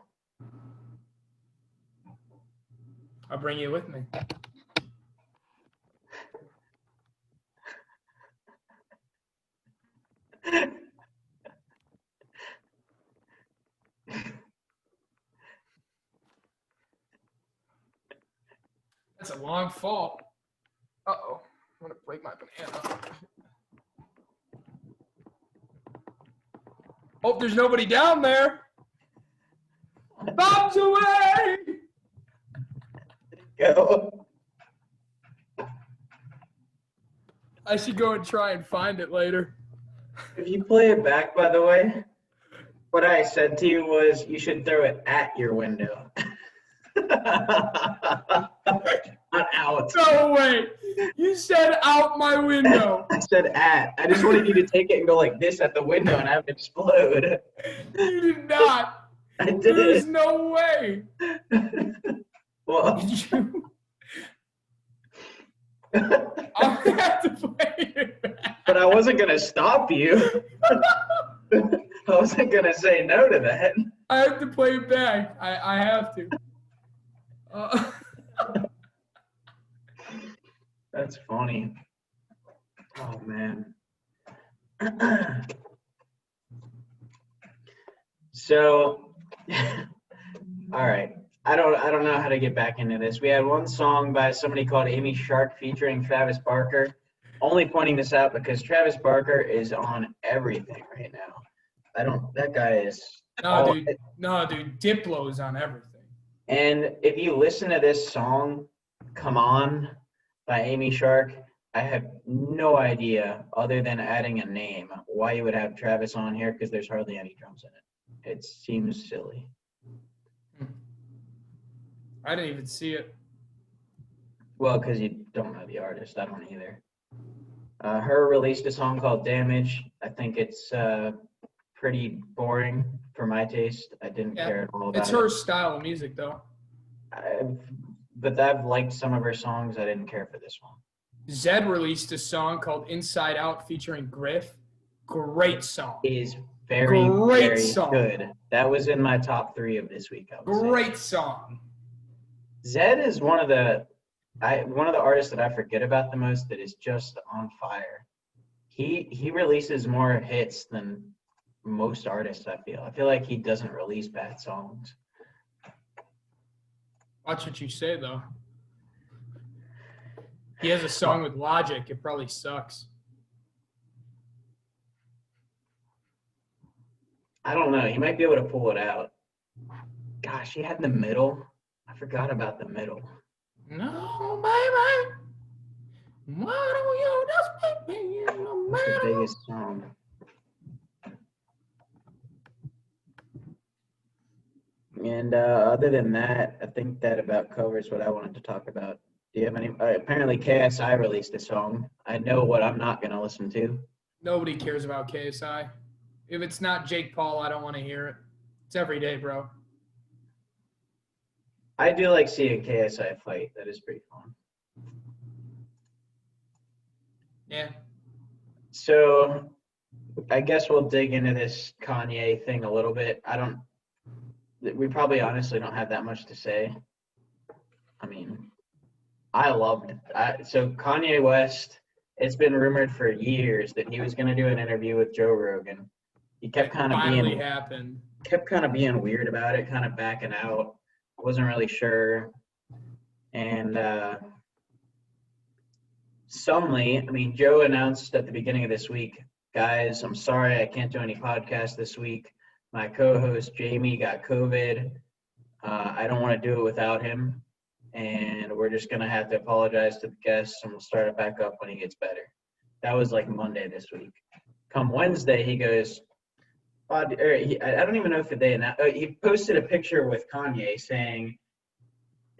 I'll bring you with me. That's a long fall. Uh-oh. I'm going to break my banana. Hope there's nobody down there. Bob's away! Go. I should go and try and find it later. If you play it back, by the way, what I said to you was you should throw it at your window. Not out. No, wait. You said out my window. I said at. I just wanted you to take it and go like this at the window and have it explode. You did not. I did. There's no way. Well, I'm going to have to play it back. but I wasn't going to stop you. I wasn't going to say no to that. I have to play it back. I have to. That's funny. Oh man. So, all right. I don't know how to get back into this. We had one song by somebody called Amy Shark featuring Travis Barker. Only pointing this out because Travis Barker is on everything right now. That guy is. No, dude. Diplo's on everything. And if you listen to this song, Come On, by Amy Shark, I have no idea, other than adding a name, why you would have Travis on here, because there's hardly any drums in it. It seems silly. I didn't even see it. Well, because you don't know the artist. I don't either. Her released a song called Damage. I think it's pretty boring for my taste. I didn't care at all about It's her style of music, though. But I've liked some of her songs. I didn't care for this one. Zed released a song called Inside Out featuring Griff. Great song. It is very, very good. That was in my top 3 of this week, I would say. Great song. Zed is one of the artists that I forget about the most that is just on fire. He releases more hits than most artists, I feel. I feel like he doesn't release bad songs. Watch what you say, though. He has a song with Logic. It probably sucks. I don't know. He might be able to pull it out. Gosh, he had The Middle. I forgot about The Middle. No, baby. Why don't you just be in the What's the middle? biggest song? And other than that, I think that about covers what I wanted to talk about. Do you have any? Apparently, KSI released a song. I know what I'm not going to listen to. Nobody cares about KSI. If it's not Jake Paul, I don't want to hear it. It's every day, bro. I do like seeing KSI fight. That is pretty fun. Yeah. So I guess we'll dig into this Kanye thing a little bit. We probably honestly don't have that much to say. I mean, so Kanye West, it's been rumored for years that he was going to do an interview with Joe Rogan. He kept kind of being weird about it, kind of backing out. Wasn't really sure. And Joe announced at the beginning of this week, guys, I'm sorry I can't do any podcasts this week. My co-host Jamie got COVID. I don't want to do it without him. And we're just going to have to apologize to the guests, and we'll start it back up when he gets better. That was like Monday this week. Come Wednesday, he goes, I don't even know if he posted a picture with Kanye saying,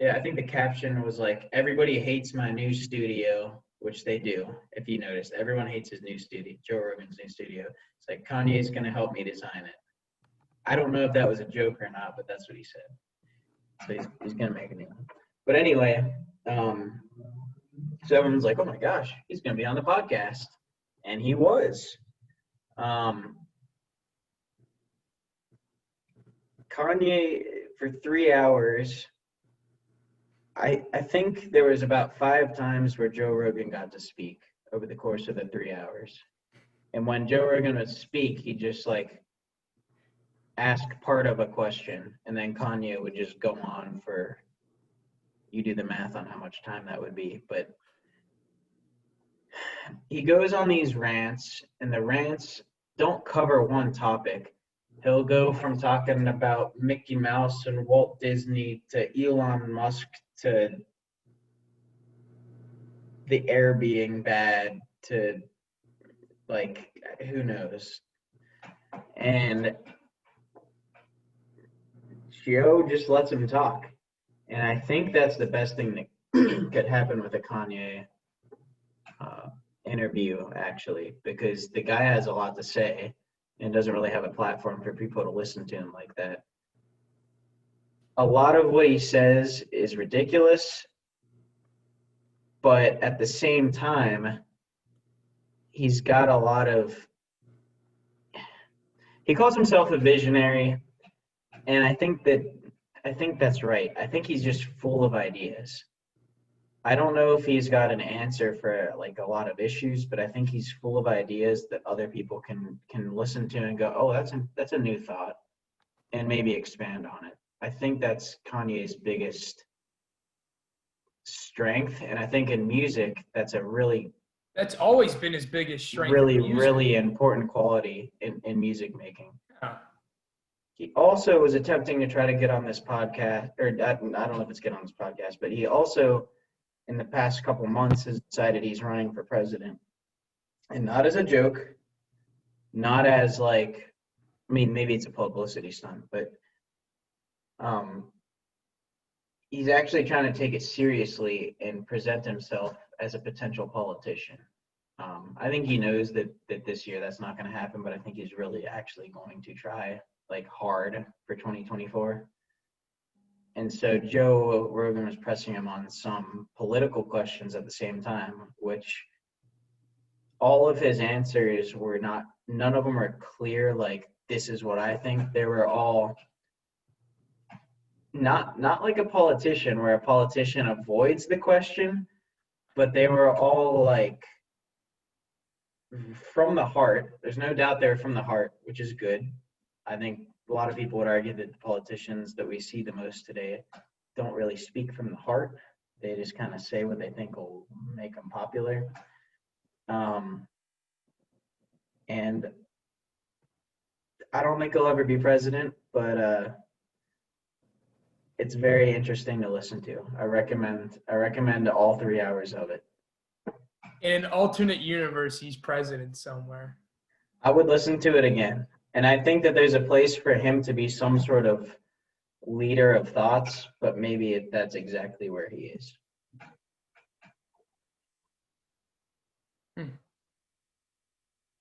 I think the caption was like, everybody hates my new studio, which they do, if you noticed. Everyone hates his new studio, Joe Rogan's new studio. It's like, Kanye's going to help me design it. I don't know if that was a joke or not, but that's what he said. So he's going to make a new one. But anyway, so everyone's like, oh my gosh, he's going to be on the podcast. And he was. Kanye, for 3 hours, I think there was about 5 times where Joe Rogan got to speak over the course of the 3 hours. And when Joe Rogan would speak, he'd just like ask part of a question, and then Kanye would just go on for, you do the math on how much time that would be. But he goes on these rants, and the rants don't cover one topic. He'll go from talking about Mickey Mouse and Walt Disney to Elon Musk to the air being bad to, like, who knows. And Joe just lets him talk. And I think that's the best thing that could happen with a Kanye interview, actually, because the guy has a lot to say and doesn't really have a platform for people to listen to him like that. A lot of what he says is ridiculous, but at the same time, he's got a lot of, he calls himself a visionary, and I think that's right. I think he's just full of ideas. I don't know if he's got an answer for like a lot of issues, but I think he's full of ideas that other people can listen to and go, oh, that's a new thought, and maybe expand on it. I think that's Kanye's biggest strength, and I think in music, that's always been his biggest strength. Really important quality in music making. Yeah. He also was attempting to try to get on this podcast, or I don't know if it's get on this podcast, but he also, in the past couple months, has decided he's running for president. And not as a joke, not as like, maybe it's a publicity stunt, but he's actually trying to take it seriously and present himself as a potential politician. I think he knows that this year that's not going to happen, but I think he's really actually going to try like hard for 2024. And so Joe Rogan was pressing him on some political questions at the same time, which all of his answers were none of them are clear, like, this is what I think. They were all not like a politician, where a politician avoids the question, but they were all like from the heart. There's no doubt they're from the heart, which is good. I think a lot of people would argue that the politicians that we see the most today don't really speak from the heart. They just kind of say what they think will make them popular. And I don't think he'll ever be president, but it's very interesting to listen to. I recommend all 3 hours of it. In an alternate universe, he's president somewhere. I would listen to it again. And I think that there's a place for him to be some sort of leader of thoughts, but maybe that's exactly where he is.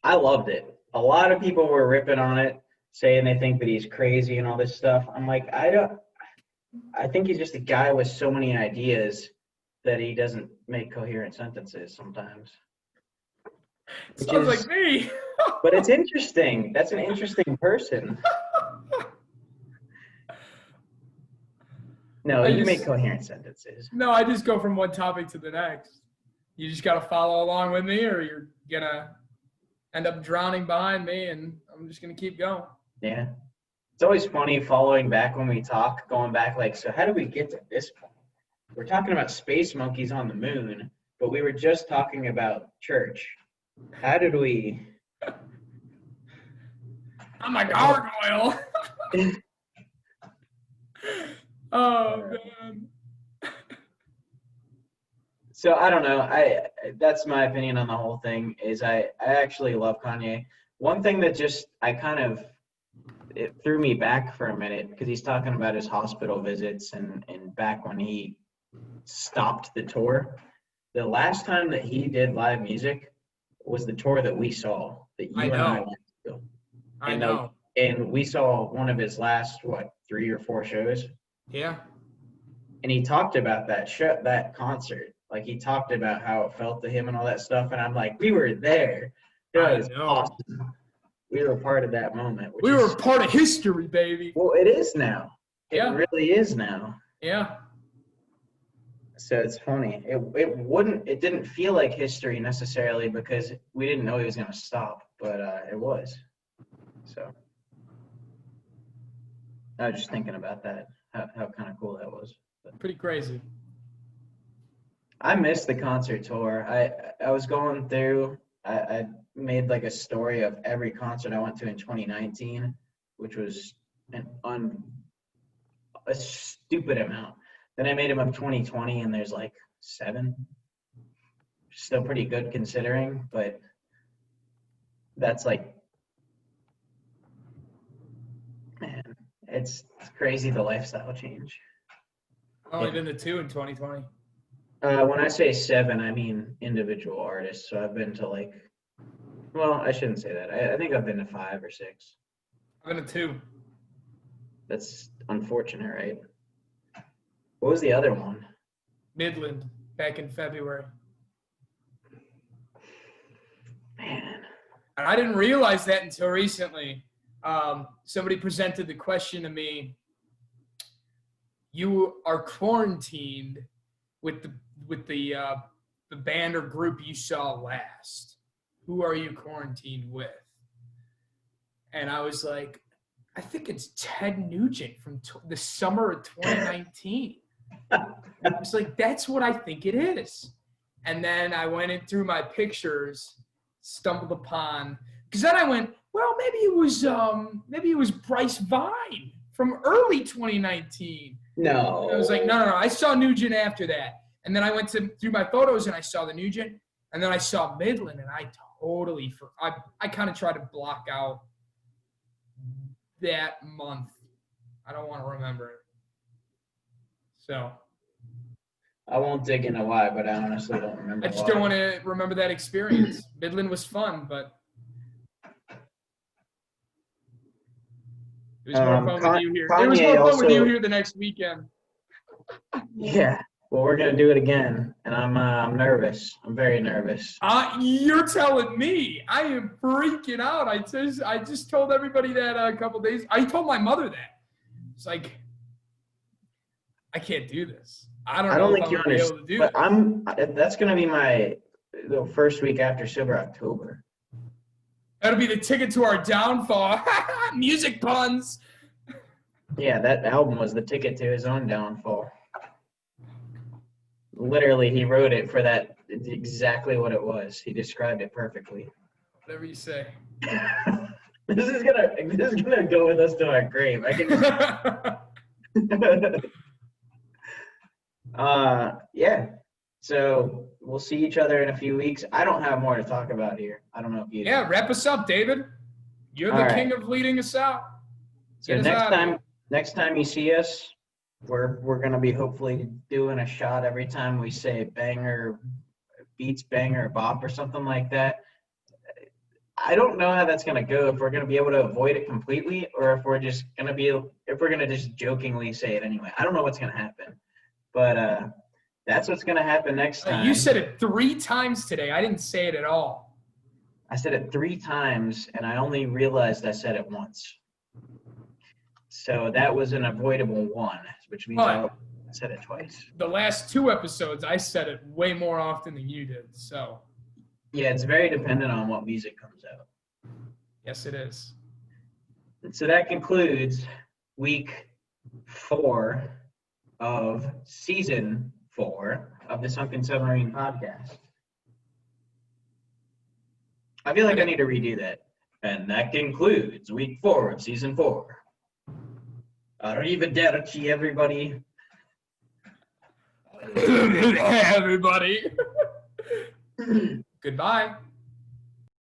I loved it. A lot of people were ripping on it, saying they think that he's crazy and all this stuff. I'm like, I think he's just a guy with so many ideas that he doesn't make coherent sentences sometimes. Sounds like me. But it's interesting. That's an interesting person. No, you make coherent sentences. No, I just go from one topic to the next. You just got to follow along with me, or you're going to end up drowning behind me, and I'm just going to keep going. Yeah. It's always funny following back when we talk, going back like, so how did we get to this point? We're talking about space monkeys on the moon, but we were just talking about church. How did we? I'm a gargoyle. Oh, man. So I don't know. That's my opinion on the whole thing. Is I actually love Kanye. One thing that just it threw me back for a minute, because he's talking about his hospital visits and back when he stopped the tour. The last time that he did live music was the tour that we saw, that you and I went to. I know. And we saw one of his last 3 or 4 shows. Yeah. And he talked about that concert. Like, he talked about how it felt to him and all that stuff. And I'm like, we were there. That was awesome. We were part of that moment. We were part of history, baby. Well, it is now. Yeah. It really is now. Yeah. So it's funny. It didn't feel like history necessarily, because we didn't know he was going to stop, but it was. So I was just thinking about that, how kind of cool that was. But pretty crazy. I missed the concert tour. I was going through, I made like a story of every concert I went to in 2019, which was a stupid amount. Then I made them of 2020, and there's like 7. Still pretty good considering, but that's like, man, it's crazy, the lifestyle change. I've only been to 2 in 2020. When I say 7, I mean individual artists. So I've been to I shouldn't say that. I think I've been to 5 or 6. I've been to 2. That's unfortunate, right? What was the other one? Midland, back in February. Man. And I didn't realize that until recently. Somebody presented the question to me. You are quarantined with the band or group you saw last. Who are you quarantined with? And I was like, I think it's Ted Nugent from the summer of 2019. I was like, that's what I think it is. And then I went in through my pictures, stumbled upon, because then I went, well, maybe it was Bryce Vine from early 2019. No. And I was like, no. I saw Nugent after that. And then I went through my photos and I saw the Nugent, and then I saw Midland, and I totally I kind of tried to block out that month. I don't want to remember it. So I won't dig into why, but I honestly don't remember. I just don't want to remember that experience. Midland was fun, but it was more fun with you here. It was more fun with you here the next weekend. Yeah. Well, we're gonna do it again, and I'm nervous. I'm very nervous. You're telling me. I am freaking out. I just told everybody that a couple days. I told my mother that. It's like, I can't do this. I don't think you understand. But that's gonna be the first week after Sober October. That'll be the ticket to our downfall. Music puns. Yeah, that album was the ticket to his own downfall. Literally, he wrote it for that. It's exactly what it was. He described it perfectly. Whatever you say. This is gonna go with us to our grave. I can. Yeah. So we'll see each other in a few weeks. I don't have more to talk about here. I don't know if you. Yeah, wrap us up, David. You're the king of leading us out. So next time you see us, we're gonna be hopefully doing a shot every time we say banger, beats banger, bop or something like that. I don't know how that's gonna go. If we're gonna be able to avoid it completely, or if we're gonna just jokingly say it anyway. I don't know what's gonna happen, but that's what's gonna happen next time. You said it 3 times today. I didn't say it at all. I said it 3 times, and I only realized I said it once. So that was an avoidable one, which means I said it twice. The last 2 episodes, I said it way more often than you did. So. Yeah, it's very dependent on what music comes out. Yes, it is. And so that concludes week 4 of season 4 of the Sunken Submarine podcast. I feel like I need to redo that. And that concludes week 4 of season 4. Arrivederci, everybody. Everybody. Goodbye.